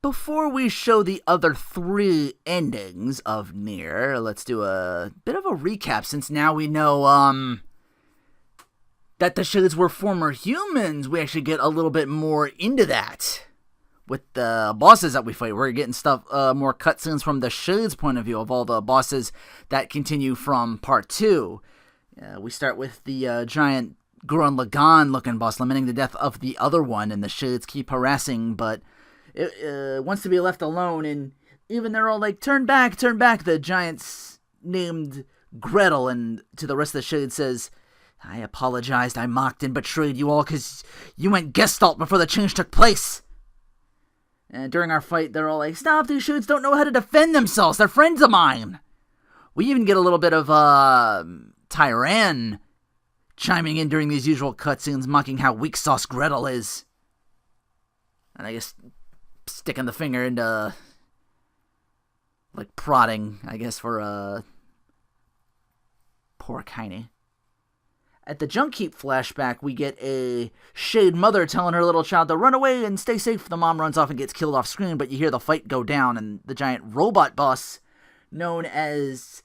Before we show the other 3 endings of Nier, let's do a bit of a recap, since now we know, that the Shades were former humans. We actually get a little bit more into that. With the bosses that we fight, we're getting more cutscenes from the Shades' point of view of all the bosses that continue from Part 2. We start with the giant Gurren Lagann looking boss, lamenting the death of the other one, and the Shades keep harassing, but it wants to be left alone, and even they're all like, turn back, the giant's named Gretel, and to the rest of the Shades says, I apologized, I mocked and betrayed you all because you went Gestalt before the change took place. And during our fight, they're all like, stop, these Shades don't know how to defend themselves, they're friends of mine. We even get a little bit of Tyran chiming in during these usual cutscenes, mocking how weak sauce Gretel is. And I guess sticking the finger into, like, prodding, I guess, for, poor Kaine. At the Junk Heap flashback, we get a Shade mother telling her little child to run away and stay safe. The mom runs off and gets killed off screen, but you hear the fight go down, and the giant robot boss, known as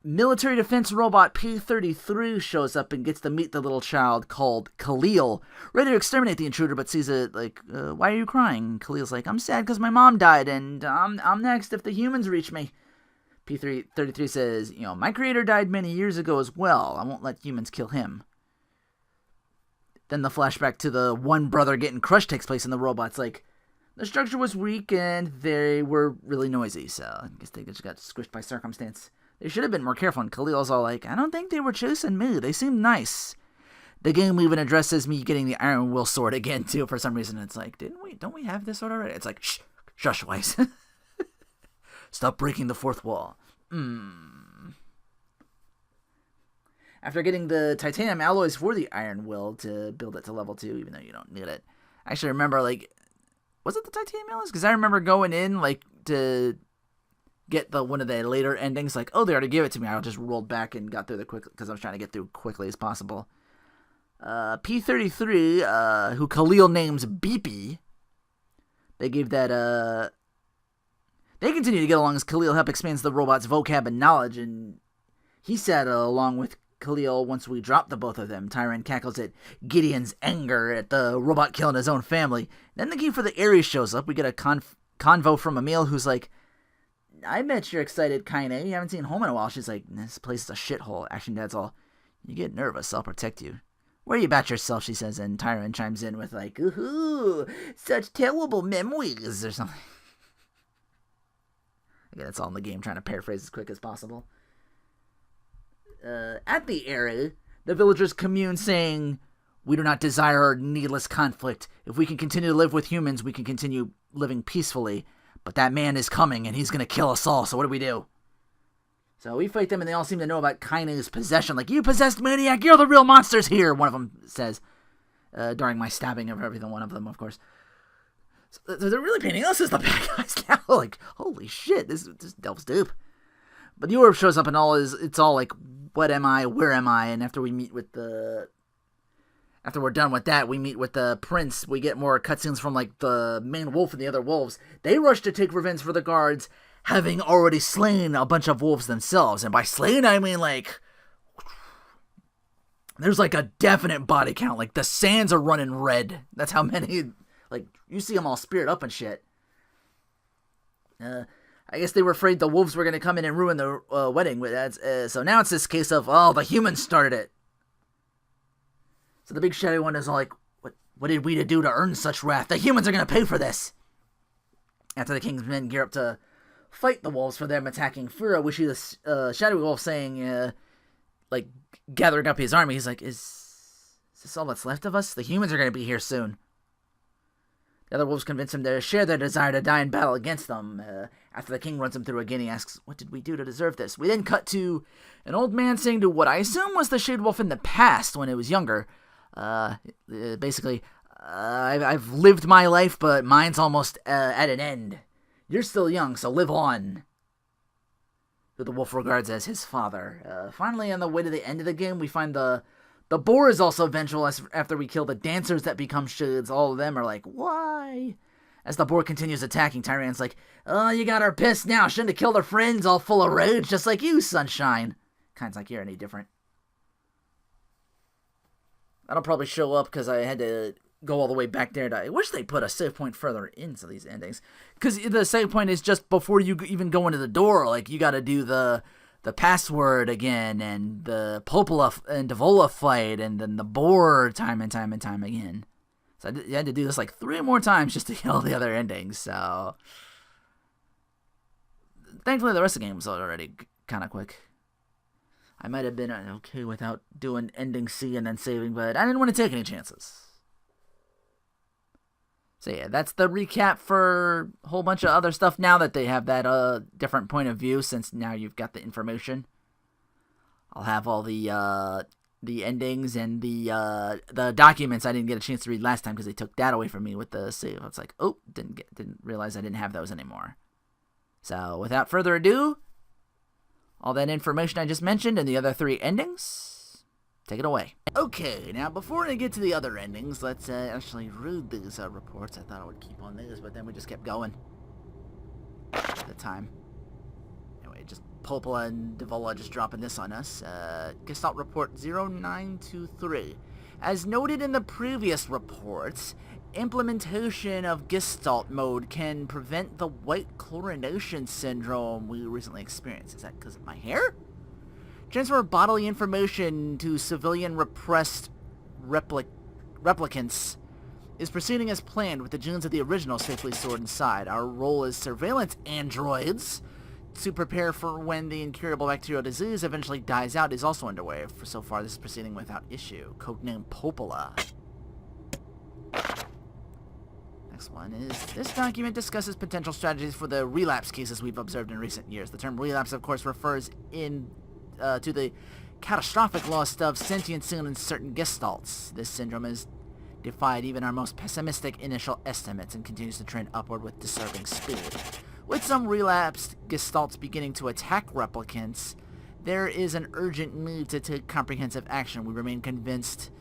Military Defense Robot P-33, shows up and gets to meet the little child called Khalil, ready to exterminate the intruder, but sees it like, why are you crying? Khalil's like, I'm sad because my mom died, and I'm next if the humans reach me. P-33 says, my creator died many years ago as well. I won't let humans kill him. Then the flashback to the one brother getting crushed takes place, and the robot's like, the structure was weak and they were really noisy, so I guess they just got squished by circumstance. They should have been more careful, and Khalil's all like, I don't think they were chasing me. They seemed nice. The game even addresses me getting the Iron Will sword again, too, for some reason. It's like, don't we have this sword already? It's like, shush, Weiss. Stop breaking the fourth wall. After getting the titanium alloys for the Iron Will to build it to level 2, even though you don't need it. I actually remember, like, was it the titanium alloys? Because I remember going in, like, to get one of the later endings, like, oh, they already gave it to me. I just rolled back and got through because I was trying to get through quickly as possible. P-33, who Khalil names Beepy, they gave that, they continue to get along as Khalil help expands the robot's vocab and knowledge, and he said, along with Khalil, once we drop the both of them, Tyran cackles at Gideon's anger at the robot killing his own family. Then the key for the Ares shows up. We get a convo from Emil, who's like, I bet you're excited, Kaine. You haven't seen home in a while. She's like, this place is a shithole. Action Dad's all, you get nervous, I'll protect you. Worry about yourself, she says, and Tyran chimes in with like, ooh, such terrible memories, or something. Again, it's all in the game, trying to paraphrase as quick as possible. At the area, the villagers commune saying, we do not desire needless conflict. If we can continue to live with humans, we can continue living peacefully. But that man is coming, and he's going to kill us all, so what do we do? So we fight them, and they all seem to know about Kaine's possession. Like, you possessed maniac, you're the real monsters here, one of them says, during my stabbing of everything, one of them, of course. So they're really painting us as the bad guys now. Like, holy shit, this delves deep. But the orb shows up, and it's all like, what am I, where am I? And after we're done with that, we meet with the prince. We get more cutscenes from, like, the main wolf and the other wolves. They rush to take revenge for the guards, having already slain a bunch of wolves themselves. And by slain, I mean, like, there's, like, a definite body count. Like, the sands are running red. That's how many, like, you see them all speared up and shit. I guess they were afraid the wolves were going to come in and ruin the wedding. So now it's this case of, the humans started it. So the big shadowy one is all like, what did we do to earn such wrath? The humans are going to pay for this. After the king's men gear up to fight the wolves for them attacking Fura, we see the shadowy wolf saying, like, gathering up his army. He's like, is this all that's left of us? The humans are going to be here soon. The other wolves convince him to share their desire to die in battle against them. After the king runs him through again, he asks, what did we do to deserve this? We then cut to an old man saying to what I assume was the Shade Wolf in the past when it was younger. Basically, I've lived my life, but mine's almost at an end. You're still young, so live on. Who the wolf regards as his father. Finally, on the way to the end of the game, we find the boar is also vengeful after we kill the dancers that become Shades. All of them are like, why? As the board continues attacking, Tyran's like, "Oh, you got her pissed now. Shouldn't have killed her friends, all full of rage, just like you, Sunshine." Kind's like, "You're any different." That'll probably show up because I had to go all the way back there. I wish they put a save point further into these endings. Because the save point is just before you even go into the door. Like, you got to do the password again, and the Popola and Devola fight, and then the board time and time and time again. So you had to do this like 3 more times just to get all the other endings. So thankfully the rest of the game was already kind of quick. I might have been okay without doing ending C and then saving, but I didn't want to take any chances. So yeah, that's the recap for a whole bunch of other stuff now that they have that different point of view, since now you've got the information. I'll have all the endings and the documents I didn't get a chance to read last time because they took that away from me with the save. It's like, oh, didn't realize I didn't have those anymore. So without further ado, all that information I just mentioned and the other 3 endings, take it away. Okay, now before I get to the other endings, let's actually read these reports. I thought I would keep on these, but then we just kept going at the time. Anyway, just Popola and Devola just dropping this on us. Gestalt Report 0923. As noted in the previous reports, implementation of Gestalt mode can prevent the white chlorination syndrome we recently experienced. Is that because of my hair? Transfer of bodily information to civilian repressed replicants is proceeding as planned, with the genes of the original safely stored inside. Our role as surveillance androids to prepare for when the incurable bacterial disease eventually dies out is also underway. For so far, this is proceeding without issue. Codename Popola. Next one is, this document discusses potential strategies for the relapse cases we've observed in recent years. The term relapse, of course, refers to the catastrophic loss of sentience in certain gestalts. This syndrome has defied even our most pessimistic initial estimates and continues to trend upward with disturbing speed. With some relapsed gestalts beginning to attack replicants, there is an urgent need to take comprehensive action. We remain convinced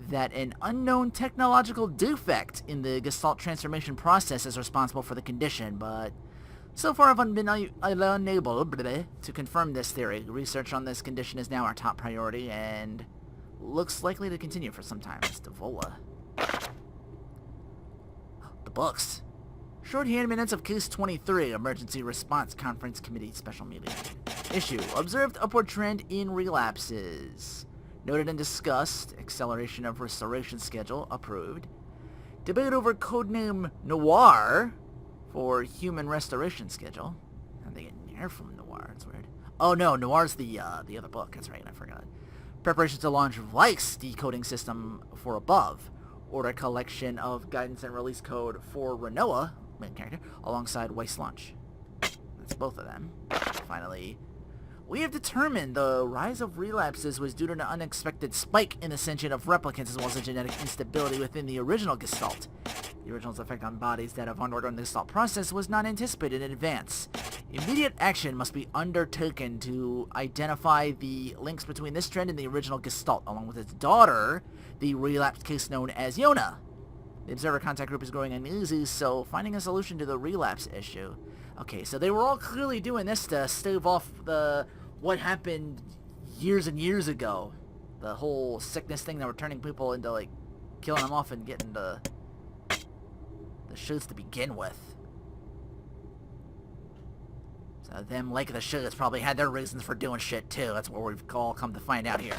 that an unknown technological defect in the gestalt transformation process is responsible for the condition, but so far I've been unable to confirm this theory. Research on this condition is now our top priority and looks likely to continue for some time. It's Devola. The books. Shorthand minutes of Case 23, Emergency Response Conference Committee Special Meeting. Issue. Observed upward trend in relapses. Noted and discussed. Acceleration of restoration schedule. Approved. Debate over codename Noir for human restoration schedule. And they get Nier from Noir. It's weird. Oh no, Noir's the other book. That's right, I forgot. Preparations to launch Vice decoding system for above. Order collection of guidance and release code for Renoa, main character, alongside Weiss launch. That's both of them. Finally, we have determined the rise of relapses was due to an unexpected spike in ascension of replicants as well as a genetic instability within the original Gestalt. The original's effect on bodies that have undergone the Gestalt process was not anticipated in advance. Immediate action must be undertaken to identify the links between this trend and the original Gestalt, along with its daughter, the relapsed case known as Yona. The observer contact group is growing uneasy, so finding a solution to the relapse issue. Okay, so they were all clearly doing this to stave off what happened years and years ago. The whole sickness thing that were turning people into, like, killing them off and getting the shoots to begin with. So them liking the shoots probably had their reasons for doing shit too. That's what we've all come to find out here.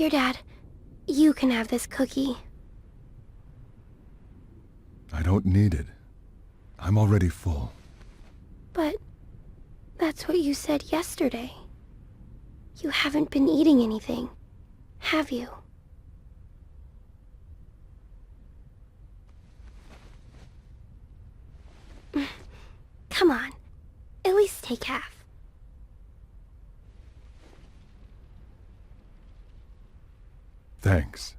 Here, Dad. You can have this cookie. I don't need it. I'm already full. But that's what you said yesterday. You haven't been eating anything, have you? Come on. At least take half. Thanks.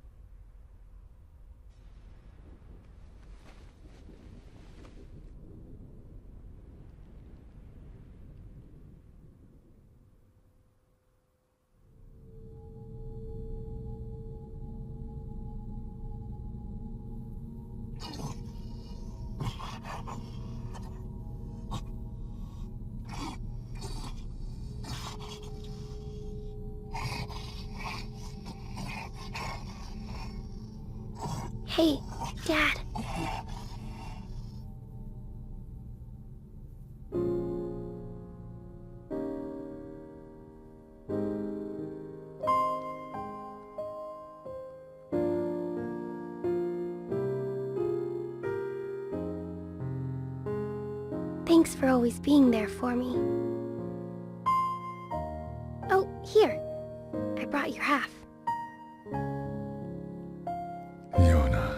Hey, Dad. Thanks for always being there for me. Oh, here. brought your half. Yona.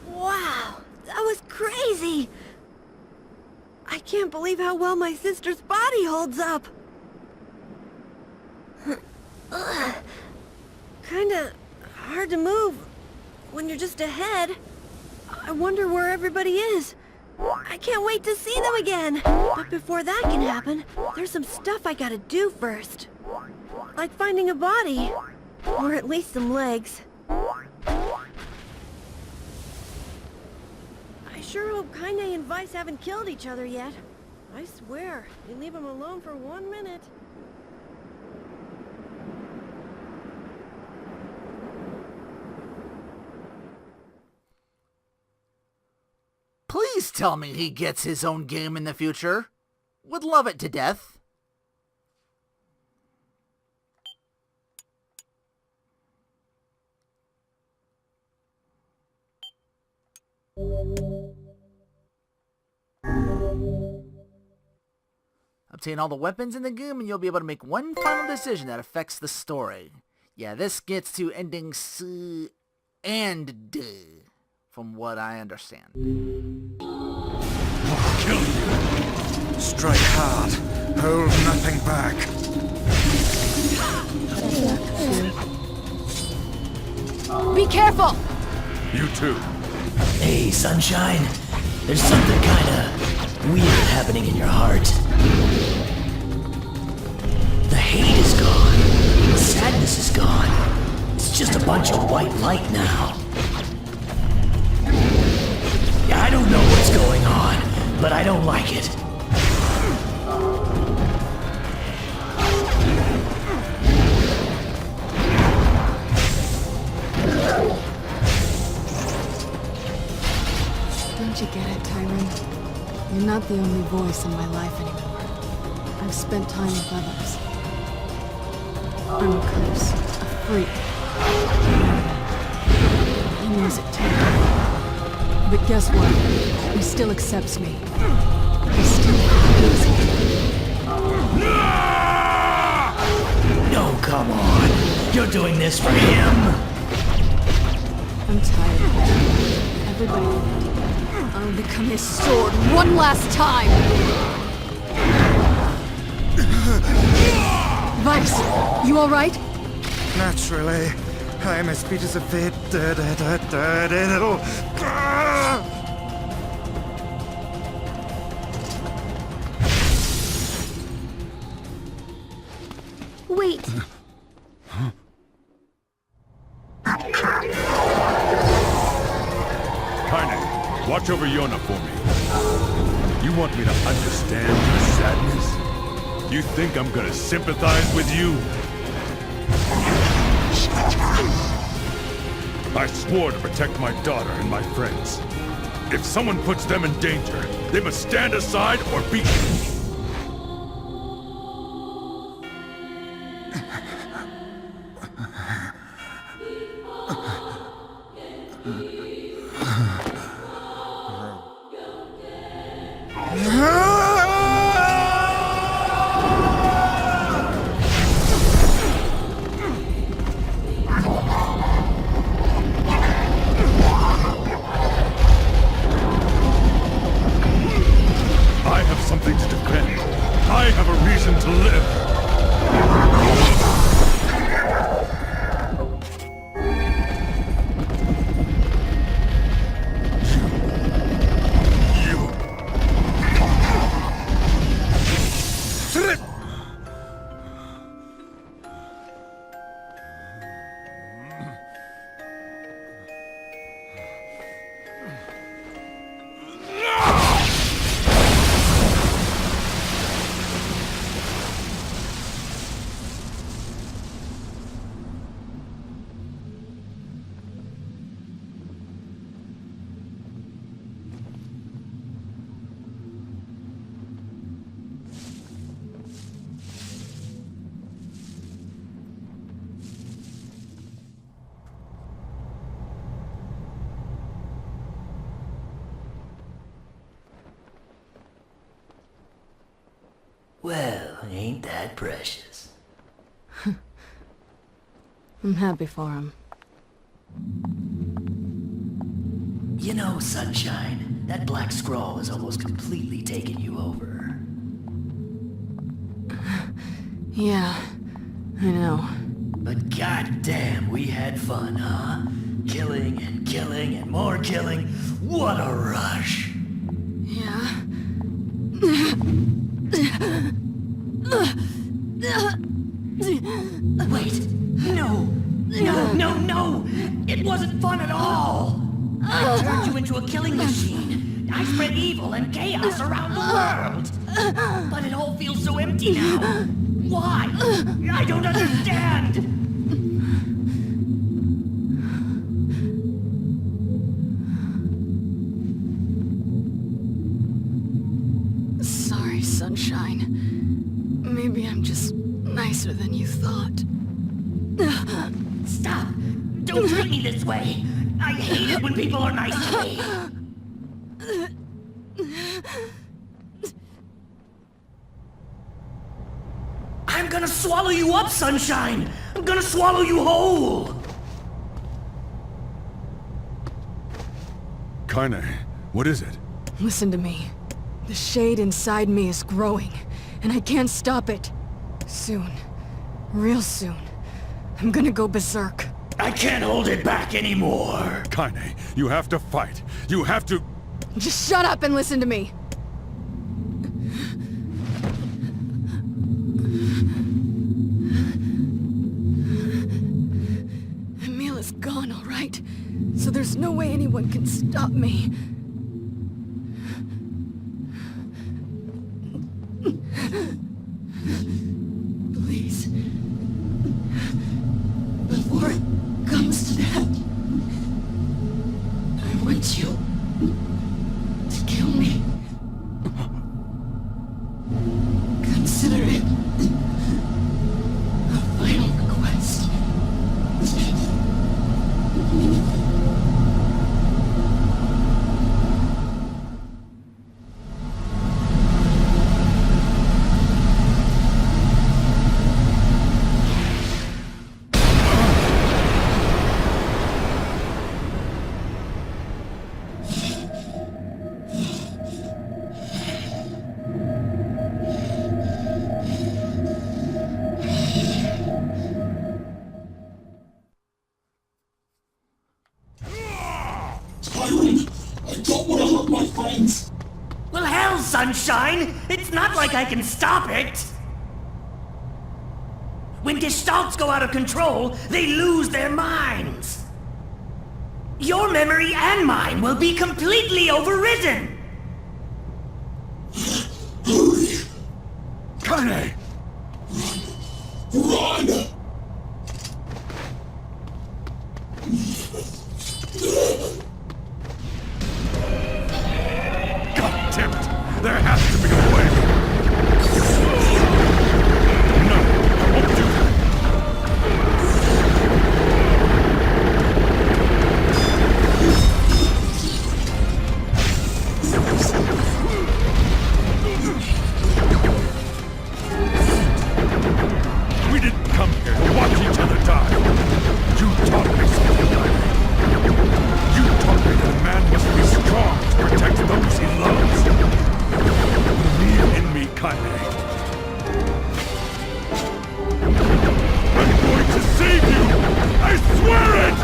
Wow, that was crazy! I can't believe how well my sister's body holds up! Kinda hard to move when you're just ahead. I wonder where everybody is. I can't wait to see them again! But before that can happen, there's some stuff I gotta do first. Like finding a body. Or at least some legs. I sure hope Kaine and Vice haven't killed each other yet. I swear, you leave them alone for 1 minute. Please tell me he gets his own game in the future. Would love it to death. Obtain all the weapons in the game and you'll be able to make one final decision that affects the story. Yeah, this gets to ending C and D, from what I understand. Kill you. Strike hard. Hold nothing back. Be careful! You too. Hey, Sunshine. There's something kinda weird happening in your heart. The hate is gone. The sadness is gone. It's just a bunch of white light now. I don't know what's going on, but I don't like it. Don't you get it, Tyrone? You're not the only voice in my life anymore. I've spent time with others. I'm a curse, a freak. He knows it too. But guess what? He still accepts me. He still loves me. No, come on. You're doing this for him. I'm tired of it. Everybody... I'll become his sword one last time! Vice, you alright? Naturally. I'm as fit as a fit. Wait. Kaine, watch over Yona for me. You want me to understand your sadness? You think I'm gonna sympathize with you? I swore to protect my daughter and my friends. If someone puts them in danger, they must stand aside or be killed. I have something to defend. I have a reason to live. Well, ain't that precious. I'm happy for him. You know, Sunshine, that black scrawl has almost completely taken you over. Yeah, I know. But goddamn, we had fun, huh? Killing and more killing. What a rush! Yeah? Wait, no! It wasn't fun at all! I turned you into a killing machine. I spread evil and chaos around the world. But it all feels so empty now. Why? I don't understand! Sorry, Sunshine. Maybe I'm just nicer than you thought. Stop! Don't treat me this way! I hate it when people are nice to me! I'm gonna swallow you up, Sunshine! I'm gonna swallow you whole! Kaine, what is it? Listen to me. The shade inside me is growing, and I can't stop it. Soon, real soon, I'm gonna go berserk. I can't hold it back anymore! Kaine, you have to fight. You have to... Just shut up and listen to me. Emil is gone, all right? So there's no way anyone can stop me. Please. Before it comes to that, I want you to kill me. Consider it a final request. Well, hell, Sunshine! It's not like I can stop it! When gestalts go out of control, they lose their minds! Your memory and mine will be completely overridden! Kaine! Run! God damn it! There has to be a way! No, I won't do that! We didn't come here to watch each other die! You taught me something, Kaine. You taught me that a man must be strong to protect those he loves. Believe in me, Kaine. I'm going to save you! I swear it!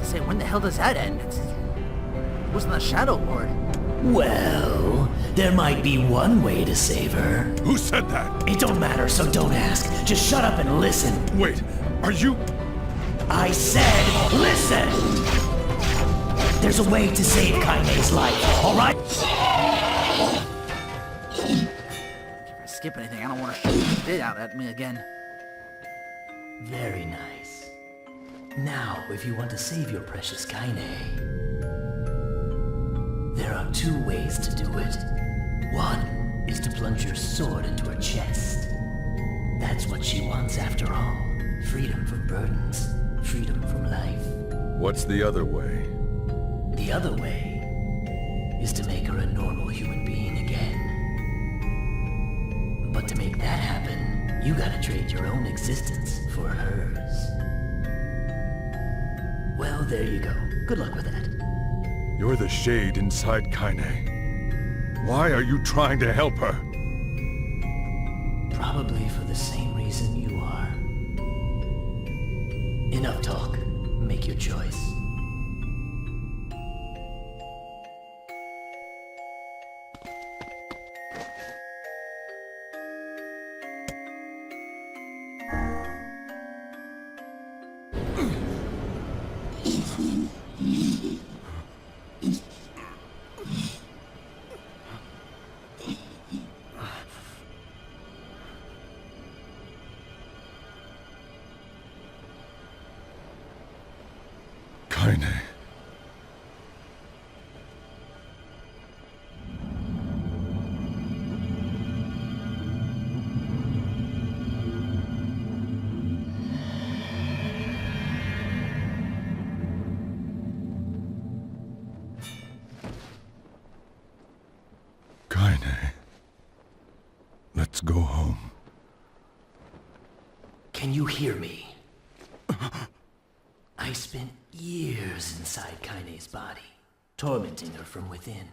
Say, when the hell does that end? It wasn't the Shadow Lord. Well, there might be one way to save her. Who said that? It don't matter, so don't ask. Just shut up and listen. Wait, are you... I said, listen! There's a way to save Kaine's life, alright? If I skip anything, I don't want to shoot the spit out at me again. Very nice. Now, if you want to save your precious Kaine, there are two ways to do it. One is to plunge your sword into her chest. That's what she wants after all. Freedom from burdens. Freedom from life. What's the other way? The other way is to make her a normal human being again. But to make that happen, you gotta trade your own existence for hers. Well, there you go. Good luck with that. You're the shade inside Kaine. Why are you trying to help her? Probably for the same reason you are. Enough talk. Make your choice. Kaine. Kaine. Let's go home. Can you hear me? I spent years inside Kaine's body, tormenting her from within.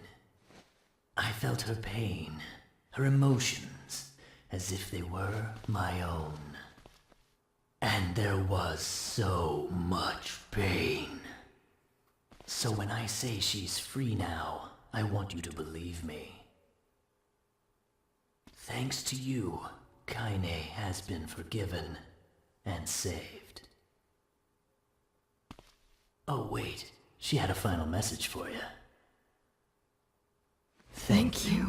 I felt her pain, her emotions, as if they were my own. And there was so much pain. So when I say she's free now, I want you to believe me. Thanks to you, Kaine has been forgiven and saved. Oh, wait. She had a final message for you. Thank you.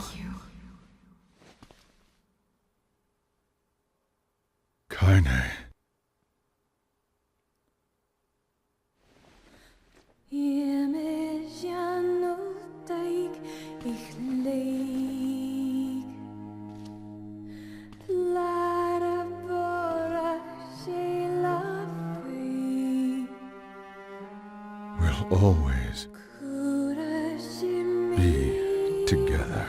Kaine. We'll always be together.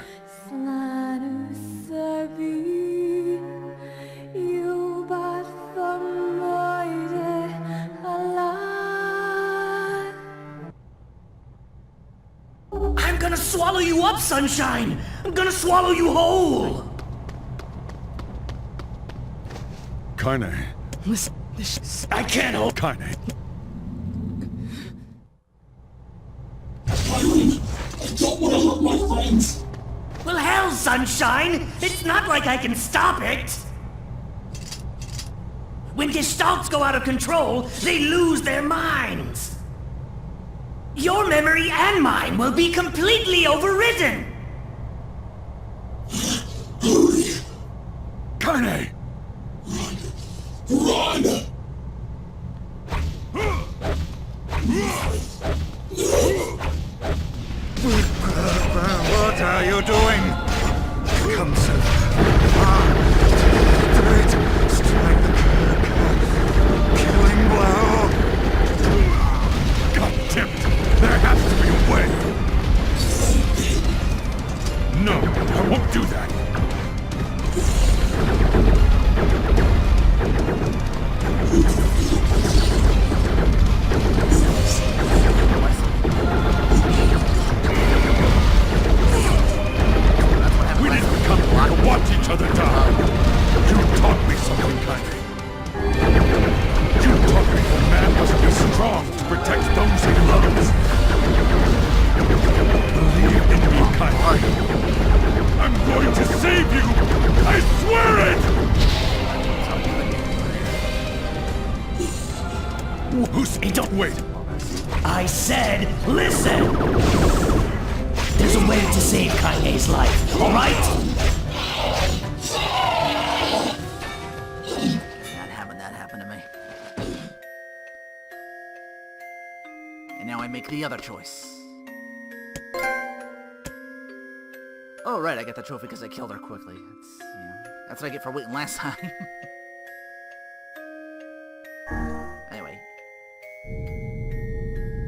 I'm gonna swallow you up, Sunshine! I'm gonna swallow you whole! Kaine. Listen, I can't hold... Kaine. Well, hell, Sunshine! It's not like I can stop it! When Gestalts go out of control, they lose their minds! Your memory and mine will be completely overridden! Kaine! Run! What are you doing? Come so far. Do it. Strike the killing blow. God damn it! There has to be a way! No, I won't do that! We didn't come here to watch each other die! You taught me something, Kaine. You taught me that man must be strong to protect those he loves. Believe in me, Kaine. I'm going to save you! I swear it! Who's... Don't wait! I said, listen! There's a way to save Kaine's life, alright? That happened to me. And now I make the other choice. Oh, right, I get the trophy because I killed her quickly. That's what I get for waiting last time. Anyway.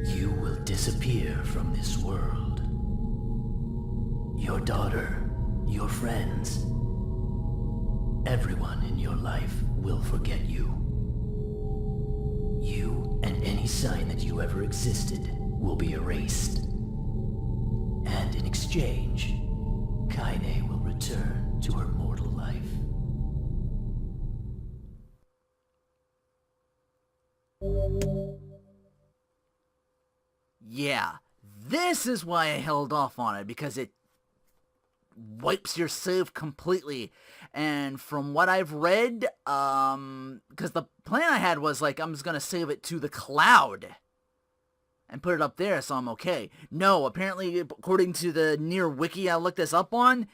You will disappear from this world. Your daughter, your friends, everyone in your life will forget you. You and any sign that you ever existed will be erased. And in exchange, Kaine will return to her mortal life. Yeah, this is why I held off on it, because it wipes your save completely. And from what I've read, because the plan I had was like, I'm just gonna save it to the cloud and put it up there so I'm okay. No, apparently, according to the Nier wiki I looked this up on,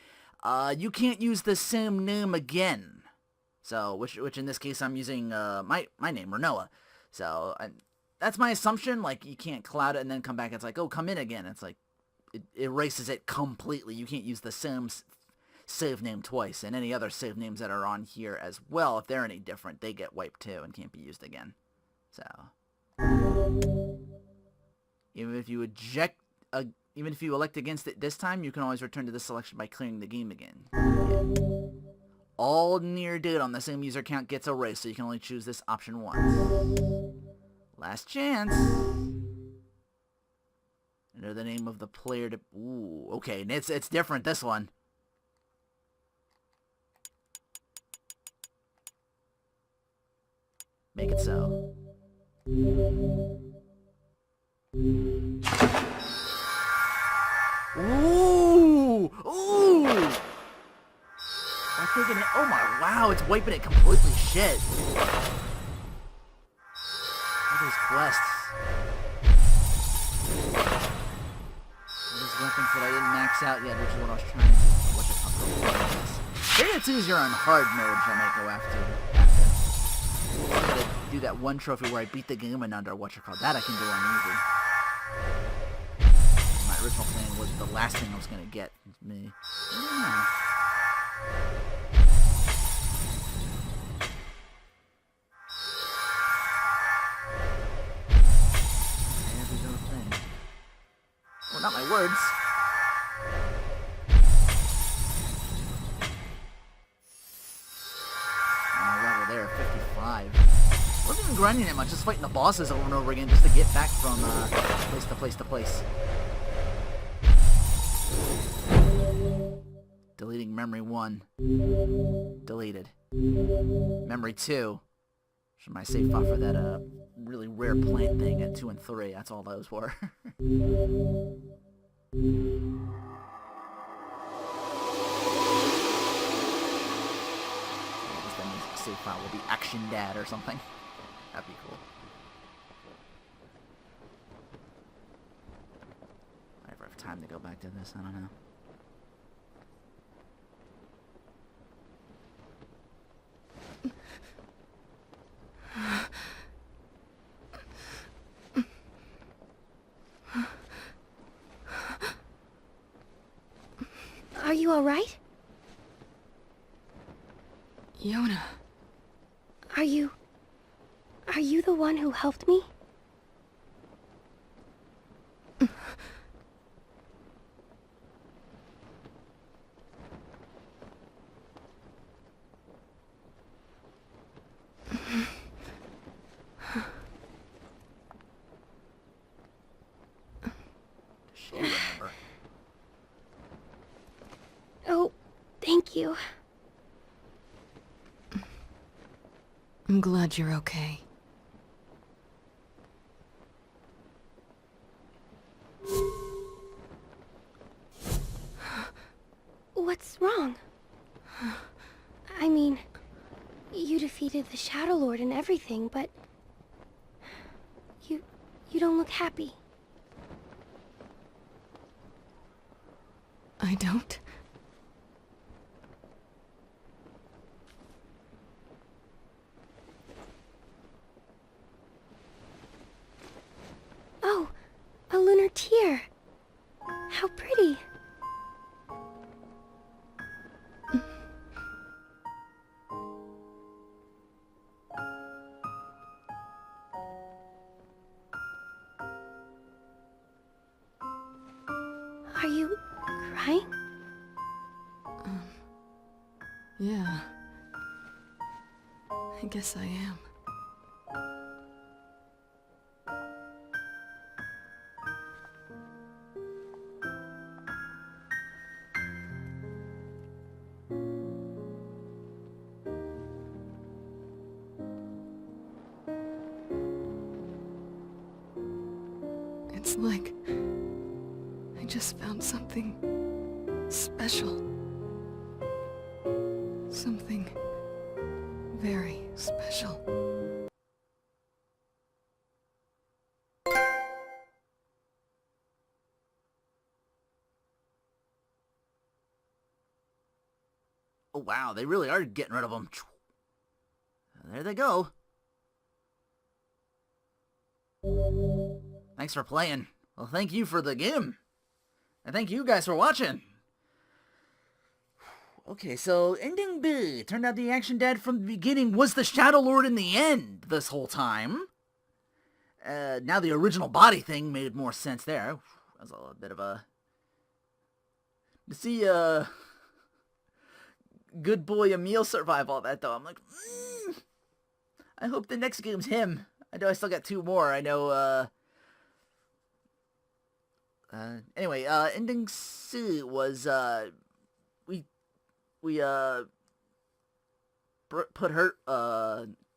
you can't use the same name again. So, which in this case I'm using my name, Renoa. So, that's my assumption. Like, you can't cloud it and then come back. It's like, oh, come in again. It's like, it erases it completely. You can't use the same save name twice. And any other save names that are on here as well, if they're any different, they get wiped too and can't be used again. So, even if you elect against it this time, you can always return to this selection by clearing the game again. All Nier data on the same user account gets erased, so you can only choose this option once. Last chance. Enter the name of the player to... Ooh, okay, and it's different, this one. Make it so. Ooh! Ooh! That's taking it... Oh my... Wow, it's wiping it completely. Shit. These quests. These weapons that I didn't max out yet, which is what I was trying to do. Maybe it's easier on hard mode, which I might go after. I gotta do that one trophy where I beat the game in under whatchamacallit. That I can do on easy. My original plan was the last thing I was gonna get. It's me. Yeah. Well, not my words. Level there, 55. Wasn't even grinding that much, just fighting the bosses over and over again just to get back from place to place to place. Deleting memory 1. Deleted. Memory 2. Should my save file for that really rare plant thing at 2 and 3. That's all those were. Save file will be Action Dad or something. That'd be cool. I ever have time to go back to this, I don't know. Are you alright? Yona. Are you the one who helped me? Oh, thank you. I'm glad you're okay. What's wrong? I mean, you defeated the Shadow Lord and everything, but... You don't look happy. I don't? Oh, a lunar tear. How pretty. right? Yeah. I guess I am. It's like I just found something special. Something very special. Oh, wow, they really are getting rid of them. There they go. Thanks for playing. Well, thank you for the game. And thank you guys for watching. Okay, so ending B. Turned out the action dad from the beginning was the Shadow Lord in the end this whole time. Now the original body thing made more sense there. That was a little bit of a... To see, good boy Emil survive all that, though. I'm like, I hope the next game's him. I know I still got 2 more. I know, anyway, ending C was, we put her,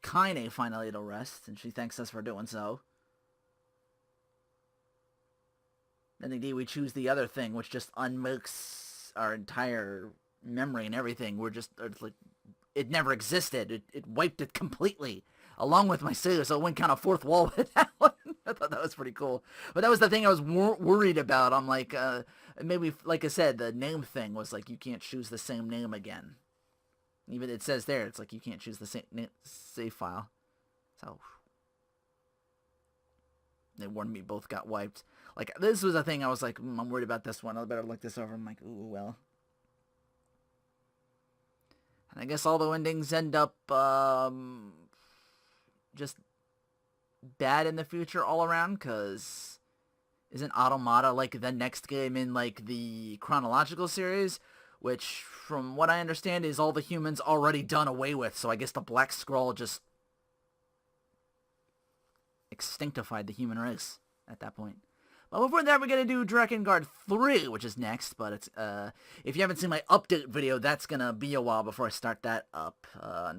Kaine finally to rest, and she thanks us for doing so. Then indeed we choose the other thing, which just unmakes our entire memory and everything. We're just, it's like, it never existed. It wiped it completely, along with my save, so it went kind of fourth wall with that one. I thought that was pretty cool. But that was the thing I was worried about. I'm like, maybe, like I said, the name thing was like, you can't choose the same name again. Even it says there, it's like, you can't choose the same save file. So, they warned me both got wiped. Like, this was a thing I was like, I'm worried about this one. I better look this over. I'm like, ooh, well. And I guess all the endings end up, just bad in the future all around, because isn't Automata, like, the next game in, like, the chronological series? Which, from what I understand, is all the humans already done away with, so I guess the Black Scroll just extinctified the human race at that point. But before that, we're going to do Drakengard 3, which is next, but it's, if you haven't seen my update video, that's going to be a while before I start that up, because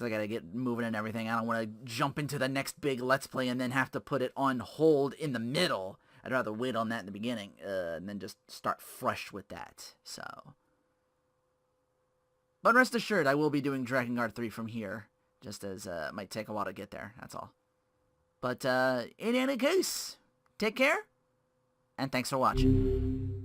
I got to get moving and everything. I don't want to jump into the next big Let's Play and then have to put it on hold in the middle. I'd rather wait on that in the beginning, and then just start fresh with that, so. But rest assured, I will be doing Drakengard 3 from here, just as, it might take a while to get there, that's all. But, in any case, take care, and thanks for watching.